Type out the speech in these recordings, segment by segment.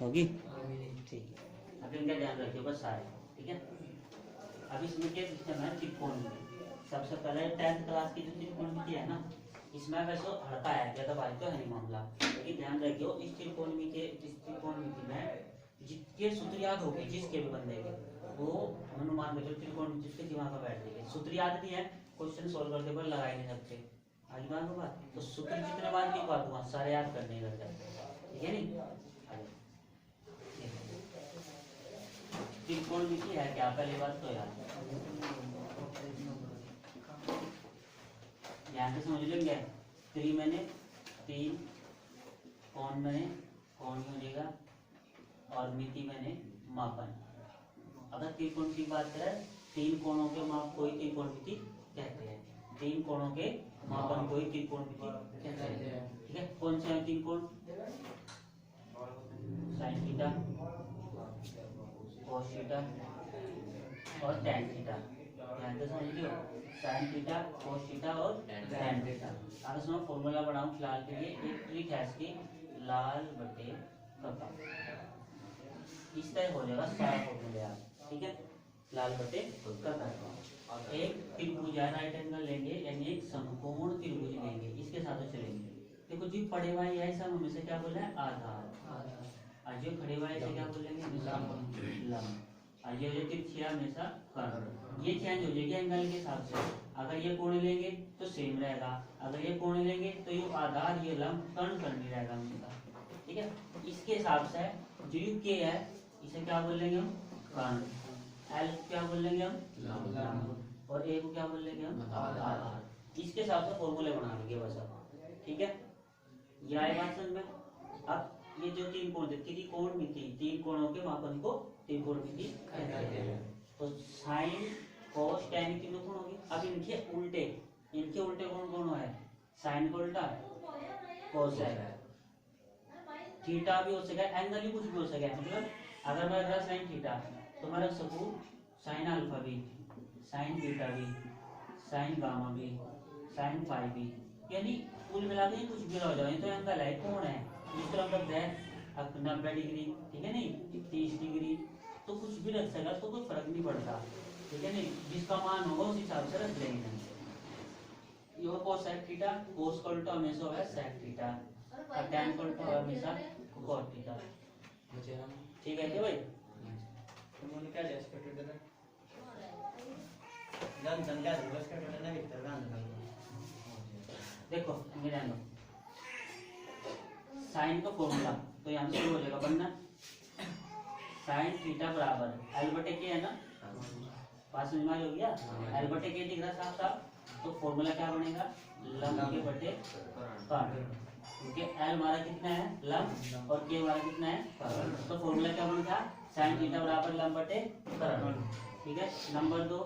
होगी? ठीक है, अब इनका ध्यान रखिए बस सारे, ठीक है। अब इसमें क्या सिस्टम है, त्रिकोणमिति। सबसे पहले 10th क्लास की जो त्रिकोणमिति है ना, इसमें वैसे हड़का है, ज्यादा भारी तो है नहीं मामला, लेकिन ध्यान रखियो इस त्रिकोणमिति में जिसके सूत्र याद होगी, जिसके भी बंदे के, वो अनुमान में त्रिकोणमिति जिसके दिमाग में बैठ जाएगी। सूत्र याद नहीं है, क्वेश्चन सोल्व करते पर लगा ही नहीं सकते, आगे बात होगा तो सूत्र जितने बार की बात हुआ सारे याद करने लग जाते, ठीक है नहीं। त्रिकोणमिति है क्या, पहली बात तो यार ध्यान से समझ लेंगे। त्रि मैंने 3, कोण मैंने कोण हो जाएगा, और मिति मैंने मापन। अगर त्रिकोण की बात करें, 3 कोणों के माप को ही त्रिकोणमिति कहते हैं, 3 कोणों के मापन को ही त्रिकोणमिति कहते हैं, ठीक है। कौन से हैं 3 कोण? साइन थीटा, कॉस थीटा और टैन थीटा। ध्यान से समझ लियो, साइन थीटा, कॉस थीटा और टैन थीटा। अब इसमें फॉर्मूला बनाऊं फिलहाल के लिए, एक ट्रिक है इसकी, लाल बटे कपा, इस तरह हो जाएगा सारा फॉर्मूला, ठीक है। लाल बटे कपा, एक त्रिभुज है, राइट एंगल लेंगे यानी एक समकोण त्रिभुज लेंगे, इसके साथ चलेंगे। देखो जी पड़े हुआ है सब हमें से क्या बोला है, आधार, और जो खड़े हुआ है क्या बोलेंगे, लंब, और ये जो तिरछिया हमेशा कर्ण। ये चेंज हो जाएगी एंगल के हिसाब से, अगर ये कोण लेंगे तो सेम रहेगा, अगर ये कोण लेंगे तो ये आधार ये लंब कर्ण नहीं रहेगा हमेशा, ठीक है। इसके हिसाब से जो यू के है इसे क्या बोलेंगे हम, कर्ण, एल क्या बोलेंगे हम, लंब, और ए को क्या बोलेंगे हम, आधार। इसके हिसाब से फॉर्मूले बना लेंगे बस अब, ठीक है। ये आए बात समझ में। अब ये जो 3 कोण थे, त्रिकोणमिति, 3 कोणों के मापन को त्रिकोणमिति कहते हैं। तो साइन कॉस टैन तीनों कोण होगी। अब इनके उल्टे कौन कौन है, साइन का उल्टा कॉस है, थीटा भी हो सके, एंगल ही कुछ भी हो सके, मतलब अगर मैं रख साइन थीटा तो मैं रख सकूं साइन अल्फा भी, साइन बीटा भी, साइन गामा भी, साइन फाई भी, यानी कुल मिला के कुछ भी हो जाए तो एंगल है, कौन है, जिस तरह रखते हैं 90 डिग्री, ठीक है नहीं, 30 डिग्री, तो कुछ भी रख सकेगा तो कोई फर्क नहीं पड़ता, ठीक है नहीं, जिसका मान होगा उस हिसाब से रख लेंगे। ये कोस सेक थीटा, कोस का उल्टा हमेशा होगा सेक थीटा, और टैन का उल्टा होगा हमेशा कॉट थीटा, ठीक है क्या भाई। तुमने क्या लिया स्केटर देना जान जान क्या है स्केटर देना भीतर का अंदर देखो मेरे ध्यान दो, साइन का फॉर्मूला तो यहाँ से हो जाएगा बनना, साइन थीटा बराबर एल बटे के है ना, पास में हो गया, एल बटे के दिख रहा साफ साफ, तो फॉर्मूला क्या बनेगा, लंब के बटे कर्ण, क्योंकि एल हमारा कितना है लंब और के हमारा कितना है कर्ण, तो फॉर्मूला क्या बनेगा, साइन थीटा बराबर लंब बटे कर्ण, ठीक है। नंबर 2,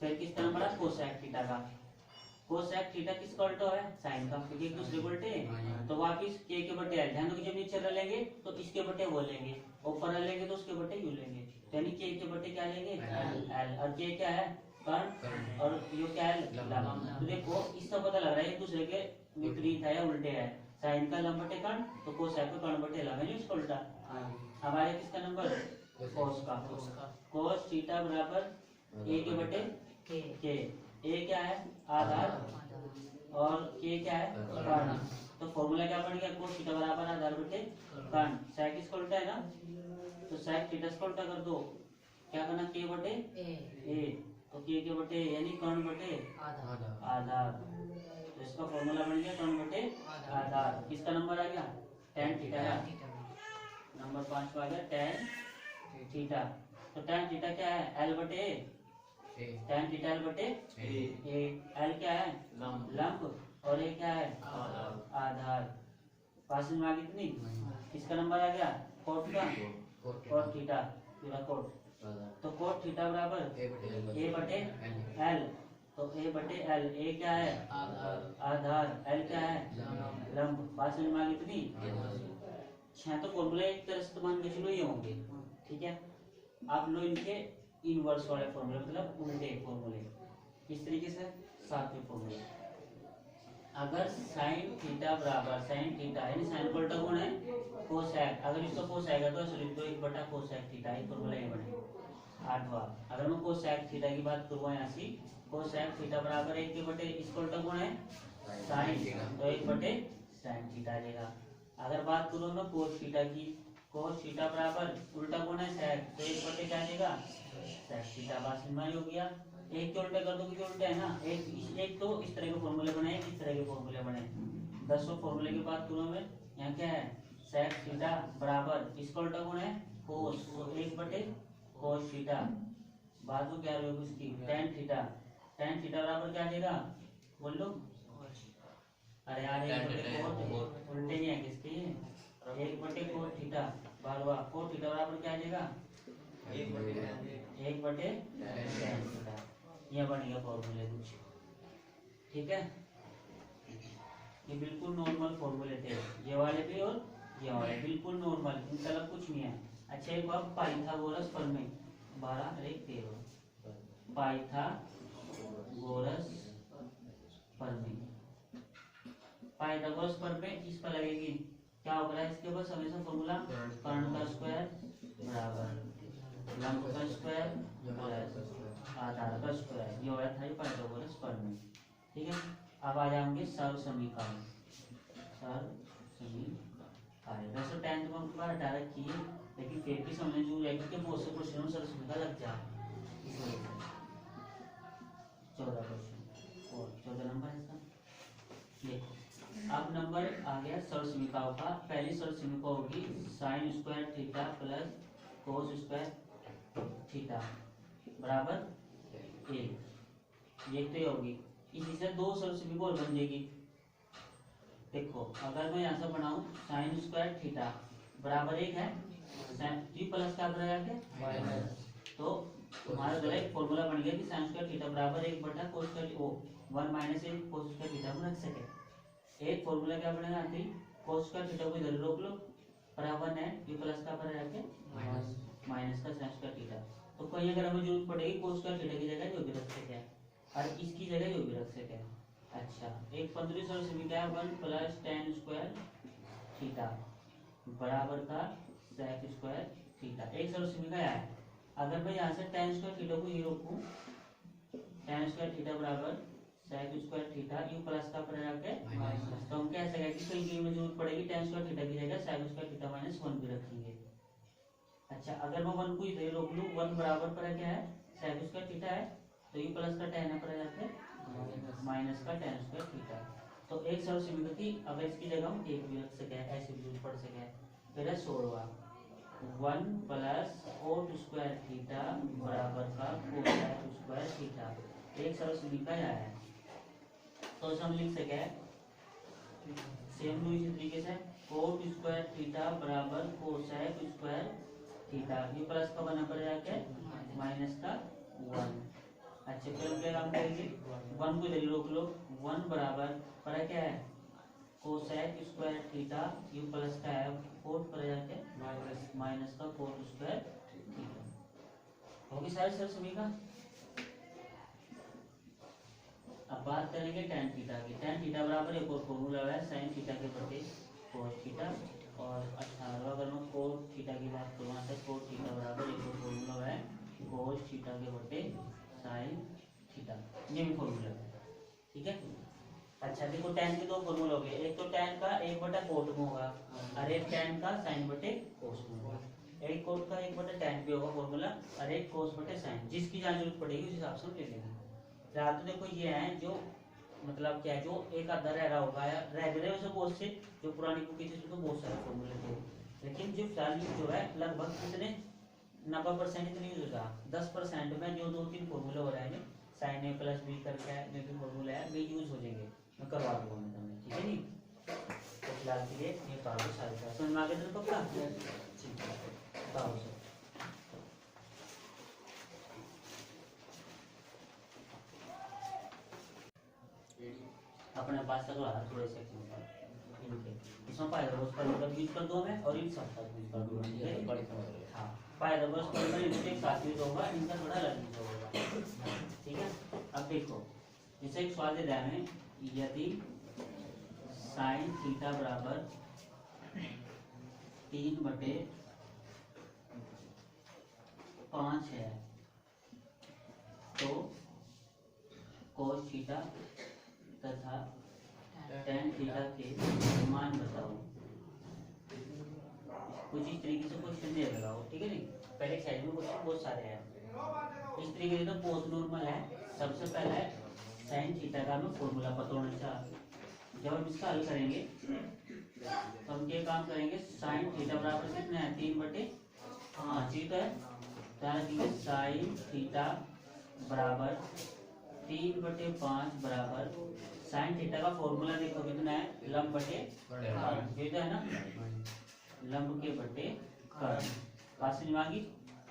फिर किसका नंबर है, कोसेक थीटा का, कोसेक थीटा किसका उल्टा है, साइन का, क्योंकि एक दूसरे को उल्टे हैं, तो वापिस के बटे एल, ध्यान रखो जब नीचे रह लेंगे तो इसके बटे वो लेंगे, ऊपर रह लेंगे तो उसके बटे यू लेंगे, यानी के बटे क्या लेंगे एल, और के क्या है कर्ण, और यू क्या है लंब। तो देखो इससे पता लग रहा है एक दूसरे के विपरीत है या उल्टे है, साइन का लंब बटे कर्ण तो कोसेक का कर्ण बटे लंब है इसका उल्टा। अब आया किसका नंबर, कोस का, कोस थीटा बराबर ए के बटे के, ए क्या है आधार और के क्या है कर्ण, तो फॉर्मूला क्या बन गया, कोस थीटा बराबर आधार बटे कर्ण, सेक इसका उल्टा है ना, तो सेक थीटा इसका उल्टा कर दो, क्या करना के बटे ए, तो के बटे यानी कर्ण बटे आधार, तो इसका फॉर्मूला बन गया कर्ण बटे आधार। किसका नंबर आ गया, टैन थीटा है, नंबर 5 आ गया टैन थीटा, तो टैन थीटा क्या है एल बटे टैन थीटा एल बटे ए, एल क्या है लंब और ए क्या है आधार, पास में आ गई कितनी, किसका नंबर आ गया कोट का, कोट थीटा पूरा कोट, तो कोट थीटा बराबर ए बटे एल, तो ए बटे एल, ए क्या है आधार, एल क्या है लंब, पास में आ गई कितनी 6, तो फॉर्मूले एक तरह से मान के चलो ये होंगे, ठीक है। आप लो इनके इनवर्स वाले फॉर्मूले, मतलब उल्टे फॉर्मूले, इस तरीके से 7वें फॉर्मूले, अगर साइन थीटा बराबर साइन थीटा यानी साइन को उल्टा गुण है कोसेक, अगर इसको कोसेक है तो ऐसे लिख दो 1 बटा कोसेक थीटा, ये फॉर्मूला ये बने। 8वां, अगर मैं कोसेक थीटा की बात करूँ यहाँ से, कोसेक थीटा बराबर 1/, इसको उल्टा गुण है साइन, तो 1/sin थीटा आ जाएगा। अगर बात करूँ मैं कोस थीटा की, कोस थीटा बराबर उल्टा गुण है सेक, तो 1/, क्या आ जाएगा सेक थीटा। बात समझ में हो गया। एक के उल्टे कर दो क्योंकि उल्टे है ना, एक तो इस तरह के फॉर्मूले बने, इस तरह के फॉर्मूले बने। 10वें फॉर्मूले की बात करूँ मैं, यहाँ क्या है सेक थीटा बराबर इसका उल्टा गुण है कोस, तो 1/cos थीटा। बाद में क्या रहेगा इसकी tan थीटा, tan थीटा बराबर क्या आ जाएगा बोल लो। अरे यार 1/cos उल्टे नहीं है किसके, 1/cos थीटा। 12वां cos थीटा बराबर क्या आ जाएगा 1/tan थीटा। ये बन गया फॉर्मूले कुछ, ठीक है। ये बिल्कुल नॉर्मल फॉर्मूले थे, ये वाले भी और ये वाले बिल्कुल नॉर्मल, इनका अलग कुछ नहीं है। अच्छा एक बार पाइथागोरस प्रमेय 12 और 13, पाइथागोरस प्रमेय, पाइथागोरस प्रमेय इस पर लगेगी, क्या होगा इसके ऊपर हमेशा फॉर्मूला कर्ण का स्क्वायर बराबर लंब का स्क्वायर प्लस आधार का स्क्वायर, ये होता था पाइथागोरस प्रमेय, ठीक है। अब आ जाएंगे सर्व समीकरण, सर्व समीकरण। वैसे 10th में आपको हटा रखी है, लेकिन फिर भी समझने जरूर है क्योंकि बहुत से क्वेश्चन में सर्व समीकरण लग जाए, इसलिए 14 क्वेश्चन और 14 नंबर इसका। देखो अब नंबर आ गया सर्व समीकरण का। पहली सर्व समीकरण होगी sign square theta plus cos square theta बराबर 1, ये तो होगी। इसी से दो सर्व समीकरण बन जाएगी। देखो अगर मैं यहाँ से बनाऊं साइन स्क्वायर थीटा बराबर 1 है, जी प्लस का माइनस, तो हमारा जो है फॉर्मूला बन गया कि साइन स्क्वायर थीटा बराबर 1/cos square 1 minus 1 cos square theta में रख सके। एक फॉर्मूला क्या बनेगा आती cos स्क्वायर थीटा को इधर रोक लो, बराबर है जी प्लस का माइनस का साइन स्क्वायर थीटा। तो कहीं अगर हमें जरूरत पड़ेगी cos स्क्वायर थीटा की जगह जो भी रख सके और इसकी जगह जो भी रख सके। अच्छा एक 15वीं सर्व समीकरण 1 प्लस tan स्क्वायर थीटा बराबर का sec स्क्वायर थीटा। एक सर्व समीकरण है, अगर मैं यहाँ से tan स्क्वायर थीटा को ये रोकूं, tan स्क्वायर थीटा बराबर sec square theta you plus का पर आके माइनस, तो हम कह सकते हैं कि कहीं में जरूरत पड़ेगी tan स्क्वायर थीटा की जगह sec स्क्वायर थीटा माइनस 1 भी रखेंगे। अच्छा अगर मैं 1 को इधर रोक लूं, 1 बराबर पर क्या है sec स्क्वायर थीटा है, तो ये प्लस का tan पर जाके माइनस का tan स्क्वायर थीटा। तो एक सर्व समीकरण की अगर इसकी जगह हम 1 भी रख सके, ऐसे भी यूज पढ़ सके। फिर है 16वां 1 प्लस cot स्क्वायर थीटा बराबर का cosec स्क्वायर थीटा। एक सर्व समीकरण है, तो हम लिख सके सेम इसी तरीके से cot स्क्वायर थीटा बराबर cosec स्क्वायर थीटा, ये प्लस का बना पर जाके माइनस का 1। अच्छा फिर क्या काम करेंगे 1 को इधर रोक लो, 1 बराबर पर क्या है cosec square theta you plus का है कोट पर जाके माइनस का कोट स्क्वायर थीटा। होगी सारे सर्व समीकरण। अब बात करेंगे tan थीटा की। tan थीटा बराबर एक और फॉर्मूला है sin थीटा के प्रति cos थीटा, और 18वां अगर मैं cos थीटा की बात करूँ तो cos थीटा बराबर एक और फॉर्मूला है cos थीटा के प्रति sin थीटा, ये भी फॉर्मूला है, ठीक है। अच्छा देखो tan के दो फॉर्मूला हो गए, एक तो tan का 1/cot में होगा और एक tan का sin/cos में होगा। एक cot का 1/tan पे होगा फॉर्मूला और एक cos/sin, जिसकी जहाँ जरूरत पड़ेगी उस हिसाब से ले लेंगे। फिलहाल तो देखो ये है जो मतलब क्या जो एक आधा रह रहा होगा या रह गए वैसे बहुत से जो पुरानी बुक थी तो बहुत सारे फॉर्मूले थे, लेकिन जो फिलहाल जो है लगभग कितने 90% इतने यूज होगा। 10% में जो 2-3 फॉर्मूले हो रहे हैं sin a प्लस बी करके जो भी फॉर्मूला है वे यूज हो जाएंगे, मैं करवा दूंगा मैं तुम्हें, ठीक है नी। तो फिलहाल के लिए ये पाओ सारे समझ में आ गया पक्का, ठीक है पाओ सर। अपने पास तक रहा थोड़े से इनके इसमें पाइथागोरस पर मतलब यूज कर दो मैं और इन सब तक यूज कर दूंगा, ठीक है। हां पाइथागोरस पर इनके साथ यूज होगा, इनका थोड़ा अलग यूज होगा, ठीक है। अब देखो जैसे एक सवाल दे रहा है यदि साइन थीटा बराबर 3/5 है तो cos थीटा तथा tan थीटा के मान बताओ। कुछ इस तरीके से क्वेश्चन दे लगाओ, ठीक है नहीं। पहले साइड में क्वेश्चन बहुत सारे हैं इस तरीके से। तो पोस्ट नॉर्मल है। सबसे पहला है साइन थीटा का हमें फॉर्मूला पता होना चाहिए। जब हम इसका हल करेंगे तो हम क्या काम करेंगे, साइन थीटा बराबर कितना है 3/5, ठीक है। ध्यान रखिए साइन थीटा बराबर 3/5 बराबर साइन थीटा का फॉर्मूला देखो कितना है, लंब बटे कर्ण, ये तो है ना, लंब के बटे कर्ण। बात समझ में आ गई।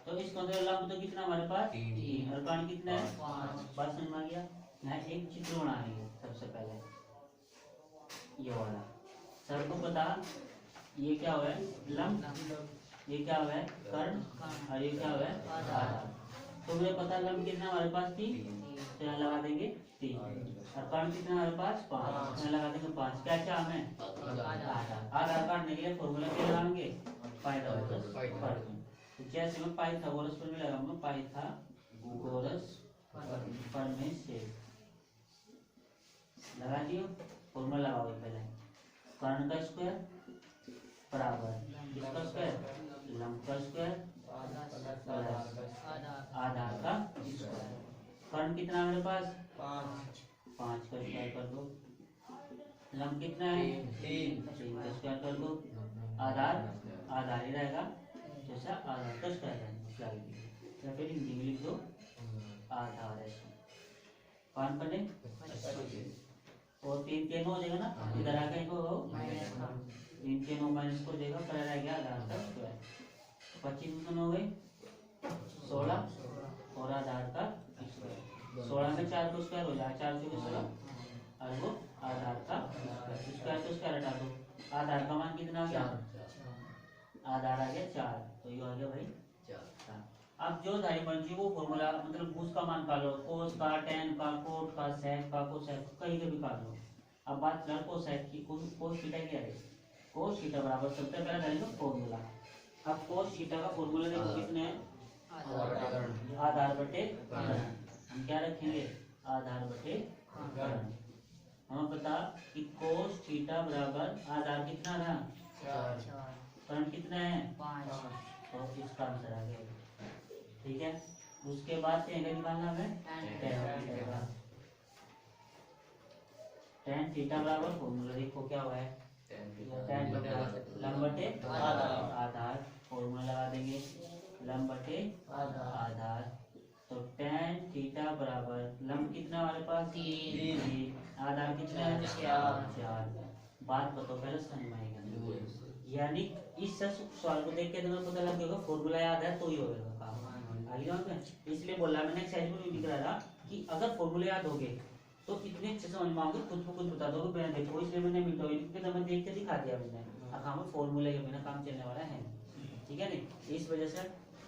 तो इसके अंदर लंब तो कितना हमारे पास 3 और कर्ण कितना है 5। बात समझ में आ गया। यहाँ एक चित्र बना लेंगे सबसे पहले, ये वाला। सर को पता ये क्या हुआ है लंब, ये क्या हुआ है कर्ण, और ये क्या हुआ है आधार। तो मुझे पता लंब कितना हमारे पास 3, तो यहाँ लगा देंगे 3, और कर्ण कितना हमारे पास 5, यहाँ लगा देंगे 5। क्या क्या हमें आधार। आधार काटने के लिए फॉर्मूला क्या लगाएंगे, पाइथागोरस प्रमेय। तो जैसे मैं पाइथागोरस प्रमेय लगाऊंगा, पाइथागोरस प्रमेय से लगा दियो। फॉर्मूला लगाओ पहले, कर्ण का स्क्वायर बराबर किसका स्क्वायर, लंब का स्क्वायर प्लस आधार का स्क्वायर। कर्ण कितना है मेरे पास 5 का स्क्वायर कर दो। लंब कितना है 3 का स्क्वायर कर दो। आधार आधार ही रहेगा, जैसा आधार का स्क्वायर है या फिर हिंदी में लिख दो आधार है। 5 बने और 3 के 9 हो जाएगा ना, इधर आके इनको 3 के 9 माइनस को देगा, पर रह गया आधार का स्क्वायर। 25 में 9 हो गए 16 और आधार का स्क्वायर। 16 में 4 को स्क्वायर हो जाएगा, 4 से 16 और वो आधार का स्क्वायर तो स्क्वायर हटा दो। आधार का मान कितना आ गया, आधार आ गया 4, तो ये आ गया भाई 4। अब जो धारी बन वो फॉर्मूला मतलब उसका मान निकालो, कोस का, टेन का, कोट का, सेक का, कोसेक कहीं का भी निकाल लो। अब बात कर कोसेक की, कोस थीटा क्या है, कोस थीटा बराबर सबसे पहले डालेंगे फॉर्मूला। अब कोस थीटा का फॉर्मूला देखो कितने हैं, आधार बटे कर्ण। हम क्या रखेंगे आधार बटे कर्ण। हमें पता कि कोस थीटा बराबर आधार कितना था 4, कर्ण कितना है 5, तो इसका आंसर आ गया, ठीक है। उसके बाद से निकालना हमें tan थीटा बराबर फॉर्मूला देखो क्या हुआ है, tan लंब बटे आधार, फॉर्मूला लगा देंगे लंब बटे आधार। तो tan थीटा बराबर लंब कितना हमारे पास 3, आधार कितना है 4। बात बताओ पहले समझ में आएगा, यानी इस सवाल को देख के तुम्हें पता लग जाएगा फॉर्मूला याद है तो ही होगा काम। आगे जाओ में इसलिए बोला मैंने एक्सरसाइज में भी दिख रहा था कि अगर फॉर्मूले याद होगे तो इतने अच्छे समझ में आओगे, खुद को खुद बता दोगे बिना देखो। इसलिए मैंने मिनटों क्योंकि मैं देख के दिखा दिया मैंने, काम फॉर्मूले के बिना काम चलने वाला है, ठीक है नहीं। इस वजह से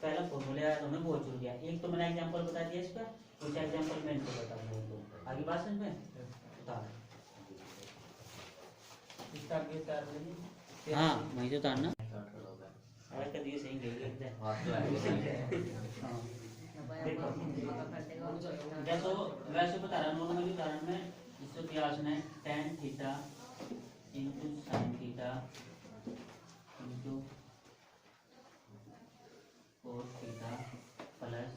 पहला फॉर्मूले याद होना बहुत जरूरी है। एक तो मैंने एग्जाम्पल बता दिया इसका, कुछ एग्जाम्पल मैं इनको बता दूंगा। आगे बात समझ में हाँ वही तो तारना कर दिए सही गई देखो वैसे बता रहा नॉर्मली उदाहरण में इसको क्लास में tan theta into sine theta into cos theta plus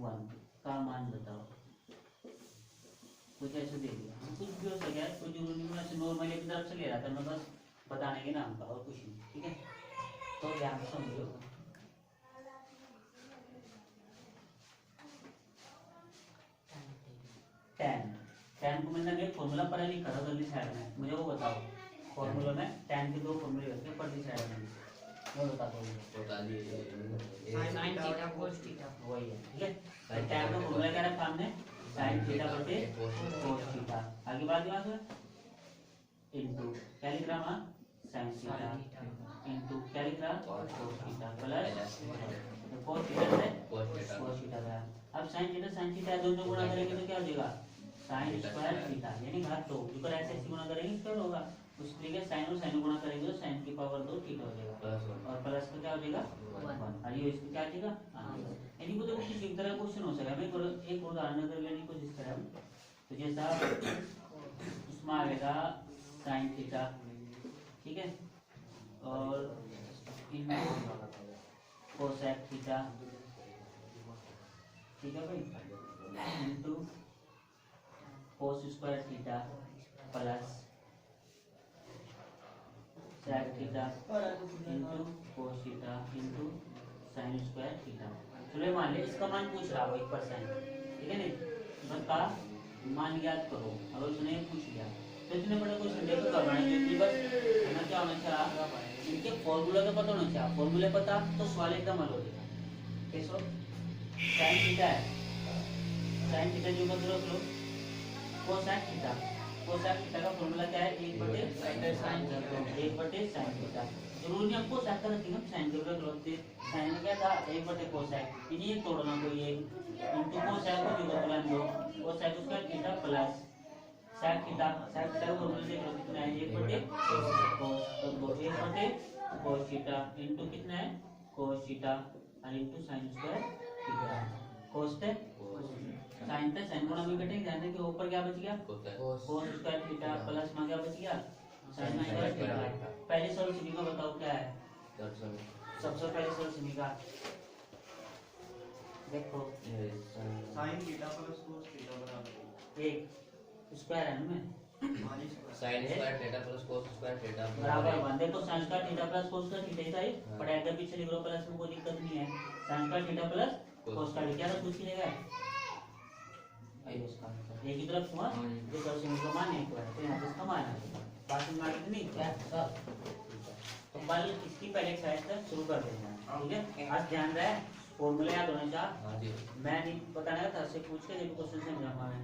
1 का मान बताओ। कुछ ऐसे दे दिया, कुछ भी हो सके, कोई जरूरी नहीं ऐसे नॉर्मली की तरफ से ले रहा था मैं, बस बताने के नाम का और कुछ नहीं, ठीक है। तो ध्यान से समझो tan को मैंने एक फॉर्मूला पर लिखा था जल्दी साइड में, मुझे वो बताओ फॉर्मूला में tan के 2 फॉर्मूले होते हैं पर साइड में, मैं बता दूंगा बता दिए sin थीटा cos थीटा वही है, ठीक है। tan का फॉर्मूला क्या रखा हमने sin थीटा बटे cos थीटा। आगे बात यहाँ से इनटू क्या लिख रहा हूं sin थीटा इनटू क्या लिख रहा cos theta plus cos theta से cos थीटा का। अब sin थीटा दोनों गुणा करेंगे तो क्या हो जाएगा sin स्क्वायर थीटा, यानी घात 2 ऊपर ऐसे गुणा करेंगे स्क्वायर होगा, उसके लिए साइन और साइन गुणा करेंगे तो साइन की पावर 2 थीटा हो जाएगा और प्लस का क्या हो जाएगा 1 और ये इसका क्या आ जाएगा यानी को देखो किसी तरह क्वेश्चन हो सकता है। मैं एक उदाहरण अगर लेने की कोशिश करें हम, तो जैसा इसमें आएगा साइन थीटा, ठीक है, और इनटू कोसेक थीटा, ठीक है भाई, into cos square theta plus sec theta into cos theta into sine square theta. चलो मान ले इसका मान पूछ रहा हो 1%, ठीक है नहीं, बता मान ज्ञात करो। अगर उसने पूछ लिया तो इतने बड़े क्वेश्चन देखो करना है कि बस है ना, क्या होना चाहिए इनके फॉर्मूला तो पता होना चाहिए। फॉर्मूले पता तो सवाल एकदम हल हो जाएगा। कैसे साइन थीटा है, साइन थीटा जो बदल रख लो कोसेक थीटा, कोसेक थीटा का फॉर्मूला क्या है 1/sin थीटा। जरूरी नहीं आपको कोसेक का रखिए, साइन के रख लो। साइन में क्या था 1/कोसेक, इन्हीं एक तोड़ना कोई एक इनटू कोसेक को जो बदला दो कोसेक उसका theta plus sec theta, sec theta को फॉर्मूला देख लो कितना है 1/कोस, तो 1/कोस थीटा इनटू कितना है कोस थीटा और इनटू साइन स्क्वायर थीटा। कोस थे साइन थे, साइन गुणा में कटेंगे, ध्यान दें कि ऊपर क्या बच गया कोस स्क्वायर थीटा प्लस में क्या बच गया साइन स्क्वायर थीटा। पहले सरल समीकरण बताओ क्या है, सबसे पहले सरल समीकरण देखो sine theta plus cos theta बराबर एक स्क्वायर है ना sine square theta plus cos square theta बराबर 1। देखो sine square theta plus cos square theta ही था ये, पर अगर पीछे लिख लो प्लस में कोई दिक्कत नहीं है। Sign square theta plus cos square क्या था कुछ ही रहेगा आइए उसका एक ही तरफ हुआ जो सरल समीकरण मान एक है, तो यहां पे इसका मान है बात में मार नहीं क्या सब। तो कल इसकी पहले एक्सरसाइज तक शुरू कर देना है, ठीक है। आज ध्यान रहे फॉर्मूला याद होना चाहिए। हां जी मैं नहीं बताने का था से पूछ के जब क्वेश्चन समझा पाए।